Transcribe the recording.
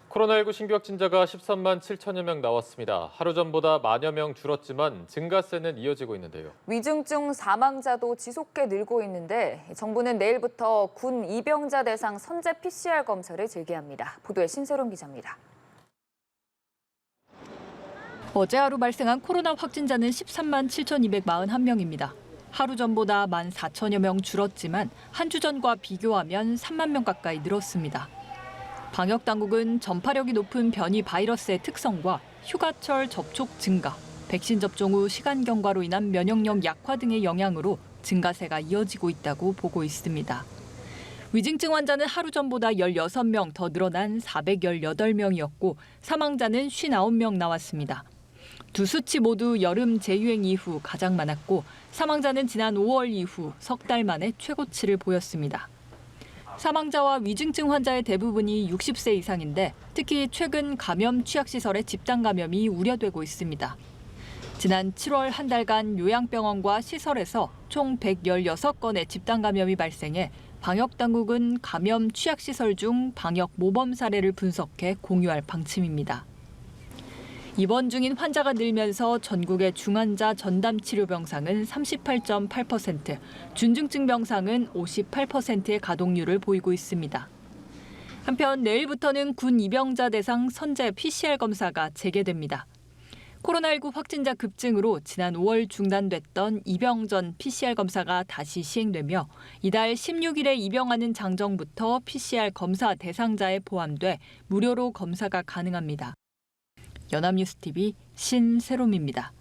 코로나19 신규 확진자가 13만 7천여 명 나왔습니다. 하루 전보다 만여 명 줄었지만 증가세는 이어지고 있는데요. 위중증 사망자도 지속해 늘고 있는데 정부는 내일부터 군 입영자 대상 선제 PCR 검사를 재개합니다. 보도에 신세롬 기자입니다. 어제 하루 발생한 코로나 확진자는 13만 7,241명입니다. 하루 전보다 1만 4천여 명 줄었지만 한 주 전과 비교하면 3만 명 가까이 늘었습니다. 방역 당국은 전파력이 높은 변이 바이러스의 특성과 휴가철 접촉 증가, 백신 접종 후 시간 경과로 인한 면역력 약화 등의 영향으로 증가세가 이어지고 있다고 보고 있습니다. 위중증 환자는 하루 전보다 16명 더 늘어난 418명이었고 사망자는 59명 나왔습니다. 두 수치 모두 여름 재유행 이후 가장 많았고 사망자는 지난 5월 이후 석 달 만에 최고치를 보였습니다. 사망자와 위중증 환자의 대부분이 60세 이상인데 특히 최근 감염 취약시설의 집단 감염이 우려되고 있습니다. 지난 7월 한 달간 요양병원과 시설에서 총 116건의 집단 감염이 발생해 방역당국은 감염 취약시설 중 방역 모범 사례를 분석해 공유할 방침입니다. 입원 중인 환자가 늘면서 전국의 중환자 전담 치료 병상은 38.8%, 준중증 병상은 58%의 가동률을 보이고 있습니다. 한편 내일부터는 군 입영자 대상 선제 PCR 검사가 재개됩니다. 코로나19 확진자 급증으로 지난 5월 중단됐던 입영 전 PCR 검사가 다시 시행되며 이달 16일에 입영하는 장정부터 PCR 검사 대상자에 포함돼 무료로 검사가 가능합니다. 연합뉴스TV 신세롬입니다.